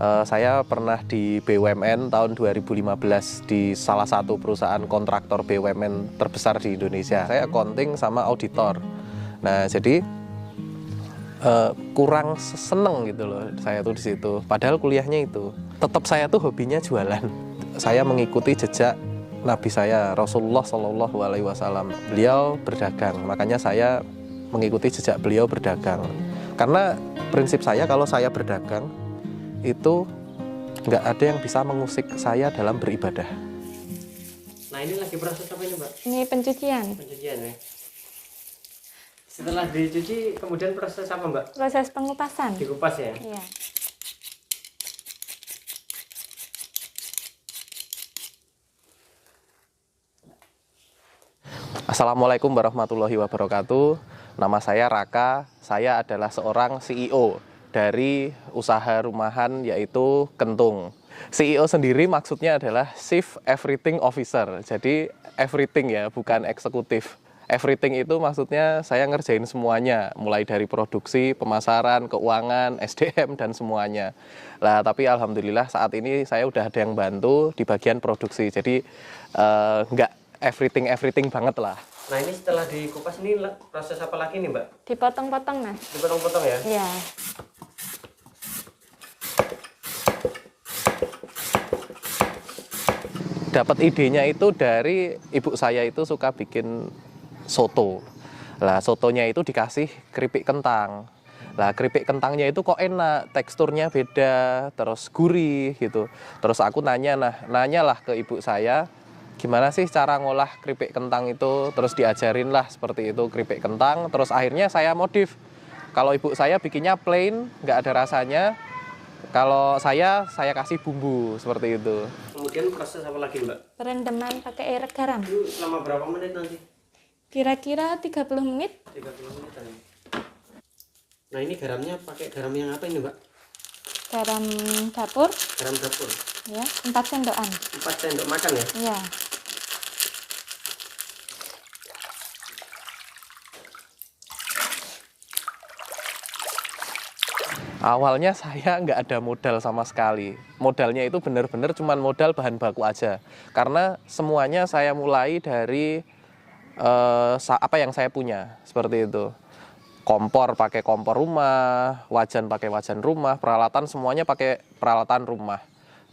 Saya pernah di BUMN tahun 2015 di salah satu perusahaan kontraktor BUMN terbesar di Indonesia. Saya accounting sama auditor. Nah, jadi kurang seneng gitu loh saya tuh di situ. Padahal kuliahnya itu. Tetap saya tuh hobinya jualan. Saya mengikuti jejak Nabi saya Rasulullah Shallallahu Alaihi Wasallam. Beliau berdagang, makanya saya mengikuti jejak beliau berdagang. Karena prinsip saya kalau saya berdagang itu nggak ada yang bisa mengusik saya dalam beribadah. Nah, ini lagi proses apa ini, Mbak? Ini pencucian. Pencucian ya. Setelah dicuci, kemudian proses apa, Mbak? Proses pengupasan. Dikupas ya? Iya. Assalamualaikum warahmatullahi wabarakatuh. Nama saya Raka. Saya adalah seorang CEO dari usaha rumahan yaitu Kentung. CEO sendiri maksudnya adalah Chief Everything Officer. Jadi everything ya, bukan eksekutif. Everything itu maksudnya saya ngerjain semuanya, mulai dari produksi, pemasaran, keuangan, SDM, dan semuanya. Lah, tapi alhamdulillah saat ini saya udah ada yang bantu di bagian produksi. Jadi nggak everything banget lah. Nah, ini setelah dikupas ini proses apa lagi nih, Mbak? Dipotong-potong, Mas. Dipotong-potong ya? Iya. Dapat idenya itu dari ibu saya itu suka bikin soto. Lah, sotonya itu dikasih keripik kentang. Lah, keripik kentangnya itu kok enak, teksturnya beda, terus gurih gitu. Terus aku nanyalah ke ibu saya, gimana sih cara ngolah keripik kentang itu, terus diajarin lah seperti itu keripik kentang, terus akhirnya saya modif. Kalau ibu saya bikinnya plain, nggak ada rasanya. Kalau saya kasih bumbu seperti itu. Kemudian proses apa lagi, Mbak? Perendaman pakai air garam. Itu selama berapa menit nanti? Kira-kira 30 menit. 30 menit ya. Nah, ini garamnya pakai garam yang apa ini, Mbak? Garam dapur. Garam dapur. Ya, 4 sendokan. 4 sendok makan ya? Iya. Awalnya saya nggak ada modal sama sekali. Modalnya itu benar-benar cuma modal bahan baku aja. Karena semuanya saya mulai dari apa yang saya punya, seperti itu. Kompor pakai kompor rumah, wajan pakai wajan rumah, peralatan semuanya pakai peralatan rumah.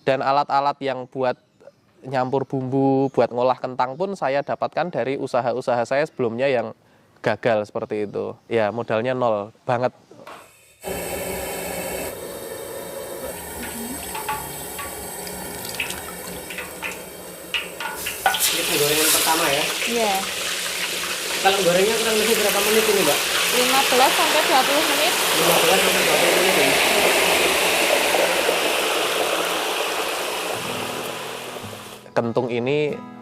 Dan alat-alat yang buat nyampur bumbu, buat ngolah kentang pun saya dapatkan dari usaha-usaha saya sebelumnya yang gagal seperti itu. Ya, modalnya nol banget. Ini penggorengan pertama ya? Iya. Kalau gorengnya kurang lebih berapa menit ini, Mbak? 15 sampai 20 menit. 15 sampai 20 menit ya? Kentung ini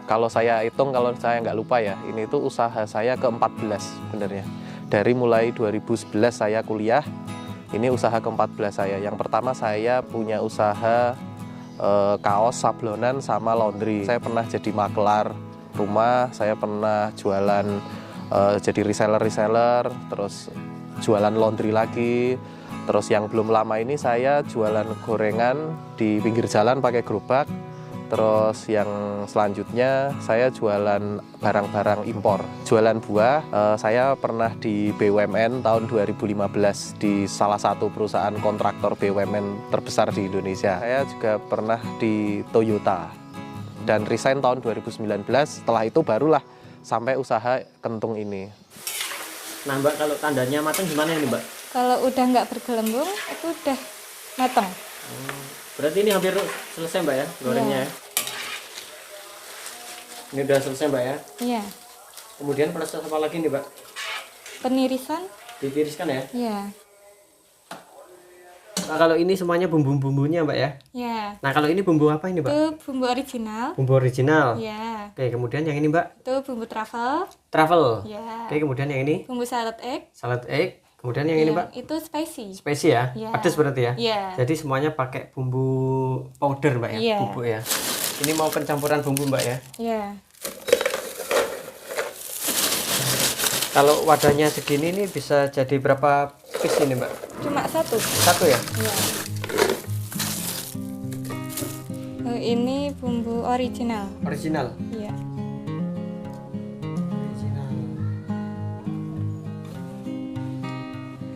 kalau saya hitung, kalau saya nggak lupa ya, ini tuh usaha saya ke-14 sebenarnya. Dari mulai 2011 saya kuliah, ini usaha ke-14 saya. Yang pertama saya punya usaha kaos, sablonan, sama laundry. Saya pernah jadi makelar rumah, saya pernah jualan jadi reseller, terus jualan laundry lagi. Terus yang belum lama ini saya jualan gorengan di pinggir jalan pakai gerobak. Terus yang selanjutnya saya jualan barang-barang impor. Jualan buah, saya pernah di BUMN tahun 2015 di salah satu perusahaan kontraktor BUMN terbesar di Indonesia. Saya juga pernah di Toyota dan resign tahun 2019. Setelah itu barulah sampai usaha Kentung ini. Nah, Mbak, kalau tandanya matang gimana ini, Mbak? Kalau udah nggak bergelembung, itu udah matang. Berarti ini hampir selesai, Mbak ya, gorengnya ya? Ini udah selesai, Mbak ya? Iya. Kemudian proses apa lagi nih, Mbak? Penirisan. Ditiriskan ya? Iya. Nah, kalau ini semuanya bumbu-bumbunya, Mbak ya? Iya. Nah, kalau ini bumbu apa ini, Mbak? Itu bumbu original. Bumbu original. Iya. Oke, kemudian yang ini, Mbak? Itu bumbu truffle. Truffle. Iya. Oke, kemudian yang ini? Bumbu salad egg. Salad egg. Kemudian yang ini, Mbak? Itu spicy. Spesi ya? Iya. Pedas berarti ya? Iya. Jadi semuanya pakai bumbu powder, Mbak ya? Iya. Bubuk ya? Ini mau pencampuran bumbu, Mbak ya? Iya. Kalau wadahnya segini nih bisa jadi berapa piece ini, Mbak? Cuma satu. Satu ya? Iya. Ini bumbu original. Original. Iya. Original.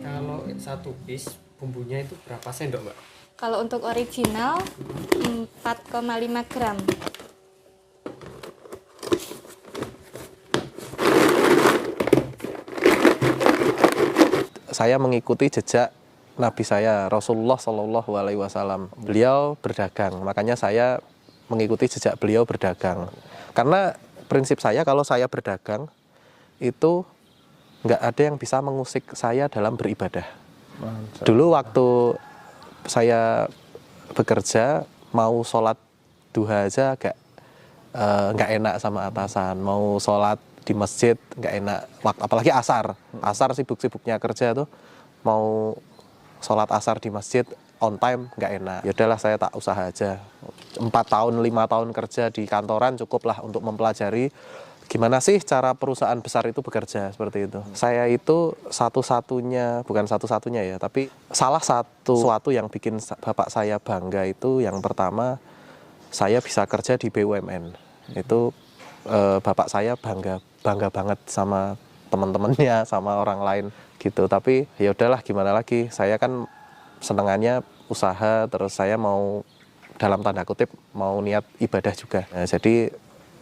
Kalau satu piece bumbunya itu berapa sendok, Mbak? Kalau untuk original 4,5 gram. Saya mengikuti jejak Nabi saya, Rasulullah Shallallahu Alaihi Wasallam. Beliau berdagang, makanya saya mengikuti jejak beliau berdagang. Karena prinsip saya kalau saya berdagang itu nggak ada yang bisa mengusik saya dalam beribadah. Dulu waktu saya bekerja, mau sholat duha aja agak nggak enak sama atasan. Mau sholat di masjid nggak enak, apalagi asar sibuk-sibuknya kerja tuh, mau sholat asar di masjid on time nggak enak. Ya udahlah, saya tak usaha aja. 4 tahun 5 tahun kerja di kantoran cukuplah untuk mempelajari gimana sih cara perusahaan besar itu bekerja, seperti itu. Saya itu bukan satu-satunya ya, tapi salah satu yang bikin bapak saya bangga itu yang pertama, saya bisa kerja di BUMN. Itu bapak saya bangga banget sama teman-temannya, sama orang lain gitu. Tapi ya udahlah, gimana lagi, saya kan senengannya usaha, terus saya mau dalam tanda kutip mau niat ibadah juga. Nah, jadi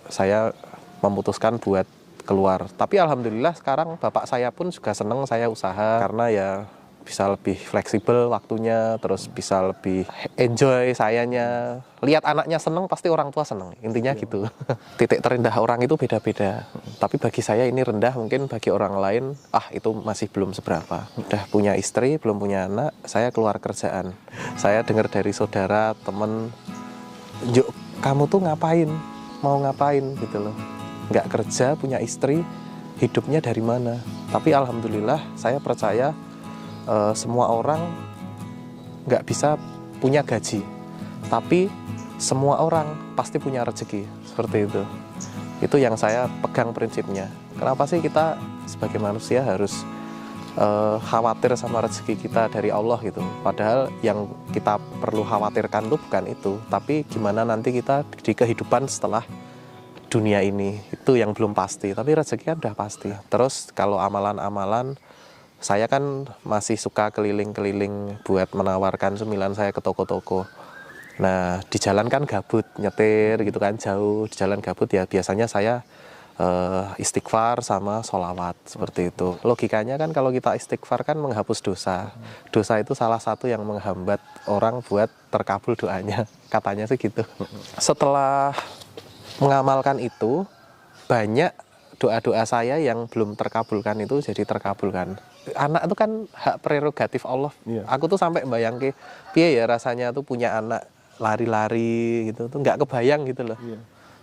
saya memutuskan buat keluar. Tapi alhamdulillah sekarang bapak saya pun juga seneng saya usaha, karena ya bisa lebih fleksibel waktunya, terus bisa lebih enjoy sayanya. Lihat anaknya seneng, pasti orang tua seneng, intinya gitu. Titik terendah orang itu beda-beda, tapi bagi saya ini rendah, mungkin bagi orang lain itu masih belum seberapa. Udah punya istri, belum punya anak, saya keluar kerjaan. Saya dengar dari saudara, temen, "Yuk, kamu tuh ngapain? Mau ngapain?" gitu loh. Nggak kerja, punya istri, hidupnya dari mana? Tapi alhamdulillah saya percaya semua orang nggak bisa punya gaji, tapi semua orang pasti punya rezeki, seperti itu. Itu yang saya pegang prinsipnya. Kenapa sih kita sebagai manusia harus khawatir sama rezeki kita dari Allah gitu? Padahal yang kita perlu khawatirkan tuh bukan itu, tapi gimana nanti kita di kehidupan setelah dunia ini, itu yang belum pasti. Tapi rezeki kan udah pasti. Terus kalau amalan-amalan, saya kan masih suka keliling-keliling buat menawarkan cemilan saya ke toko-toko. Nah, di jalan kan gabut, nyetir gitu kan, jauh, di jalan gabut ya biasanya saya istighfar sama sholawat, seperti itu. Logikanya kan kalau kita istighfar kan menghapus dosa. Dosa itu salah satu yang menghambat orang buat terkabul doanya, katanya sih gitu. Setelah mengamalkan itu, banyak doa-doa saya yang belum terkabulkan itu jadi terkabulkan. Anak itu kan hak prerogatif Allah. Iya. Aku tuh sampai bayangke, piye ya rasanya tuh punya anak lari-lari gitu, tuh nggak kebayang gitu loh. Iya.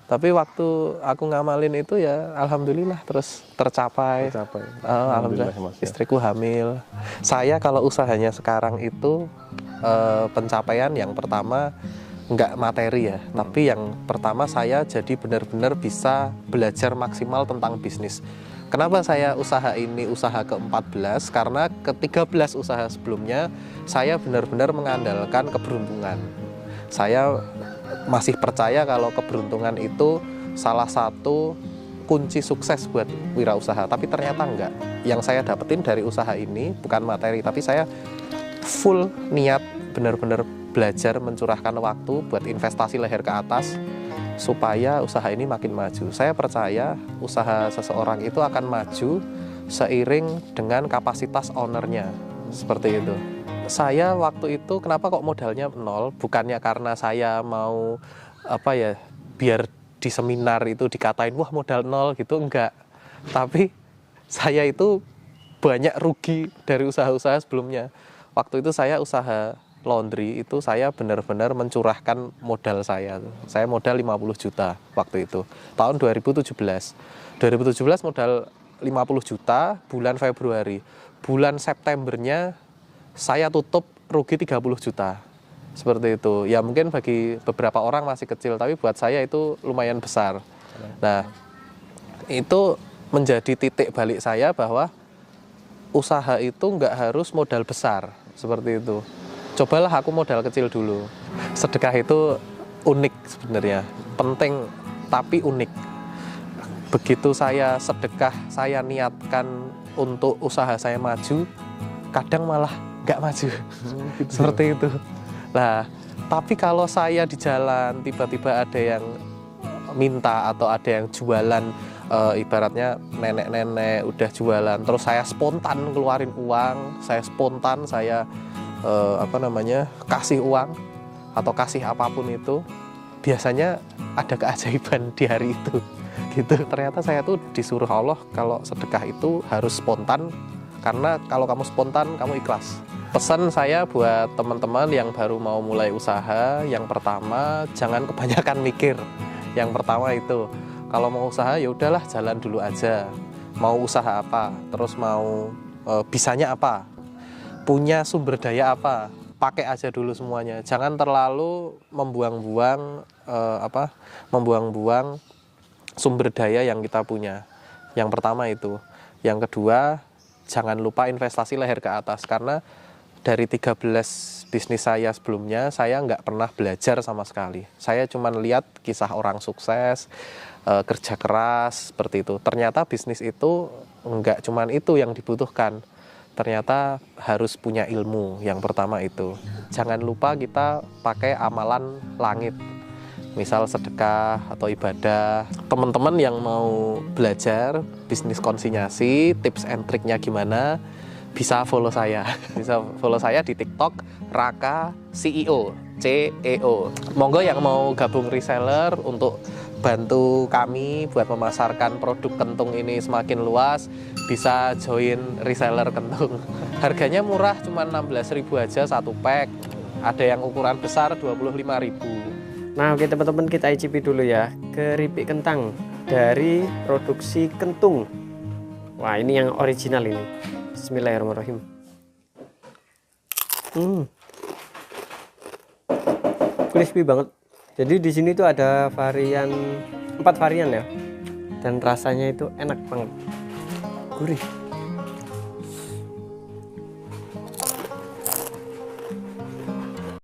Tapi waktu aku ngamalin itu ya alhamdulillah terus tercapai. Alhamdulillah istriku hamil. Saya kalau usahanya sekarang itu pencapaian yang pertama nggak materi ya, tapi yang pertama saya jadi benar-benar bisa belajar maksimal tentang bisnis. Kenapa saya usaha ini usaha ke-14? Karena ke-13 usaha sebelumnya saya benar-benar mengandalkan keberuntungan. Saya masih percaya kalau keberuntungan itu salah satu kunci sukses buat wirausaha, tapi ternyata enggak. Yang saya dapetin dari usaha ini bukan materi, tapi saya full niat benar-benar belajar mencurahkan waktu buat investasi leher ke atas supaya usaha ini makin maju. Saya percaya usaha seseorang itu akan maju seiring dengan kapasitas ownernya, seperti itu. Saya waktu itu kenapa kok modalnya nol? Bukannya karena saya mau biar di seminar itu dikatain wah modal nol gitu, enggak. Tapi saya itu banyak rugi dari usaha-usaha sebelumnya. Waktu itu saya usaha laundry itu saya benar-benar mencurahkan modal saya. Saya modal 50 juta waktu itu. Tahun 2017. 2017 modal 50 juta bulan Februari. Bulan Septembernya saya tutup rugi 30 juta. Seperti itu. Ya mungkin bagi beberapa orang masih kecil, tapi buat saya itu lumayan besar. Nah, itu menjadi titik balik saya bahwa usaha itu nggak harus modal besar. Seperti itu. Cobalah aku modal kecil dulu. Sedekah itu unik sebenarnya, penting tapi unik. Begitu saya sedekah, saya niatkan untuk usaha saya maju, kadang malah nggak maju. Gitu. Seperti itu. Nah, tapi kalau saya di jalan tiba-tiba ada yang minta atau ada yang jualan, ibaratnya nenek-nenek udah jualan, terus saya spontan keluarin uang, saya spontan kasih uang atau kasih apapun itu, biasanya ada keajaiban di hari itu. Gitu. Ternyata saya tuh disuruh Allah kalau sedekah itu harus spontan, karena kalau kamu spontan kamu ikhlas. Pesan saya buat teman-teman yang baru mau mulai usaha, yang pertama jangan kebanyakan mikir. Yang pertama itu, kalau mau usaha ya udahlah jalan dulu aja. Mau usaha apa, terus mau bisanya apa, punya sumber daya apa, pakai aja dulu semuanya. Jangan terlalu membuang-buang sumber daya yang kita punya. Yang pertama itu. Yang kedua, jangan lupa investasi leher ke atas, karena dari 13 bisnis saya sebelumnya, saya nggak pernah belajar sama sekali. Saya cuma lihat kisah orang sukses, kerja keras, seperti itu. Ternyata bisnis itu nggak cuma itu yang dibutuhkan. Ternyata harus punya ilmu, yang pertama itu. Jangan lupa kita pakai amalan langit. Misal sedekah atau ibadah. Teman-teman yang mau belajar bisnis konsinyasi, tips and triknya gimana, bisa follow saya. Bisa follow saya di TikTok Raka CEO, CEO. Monggo yang mau gabung reseller untuk bantu kami buat memasarkan produk kentung ini semakin luas, bisa join reseller kentung. Harganya murah, cuma 16.000 aja satu pack. Ada yang ukuran besar 25.000. Nah, oke teman-teman, kita icipi dulu ya keripik kentang dari produksi kentung. Wah, ini yang original ini. Bismillahirrahmanirrahim. Crispy banget. Jadi di sini tuh ada 4 varian ya. Dan rasanya itu enak banget. Gurih.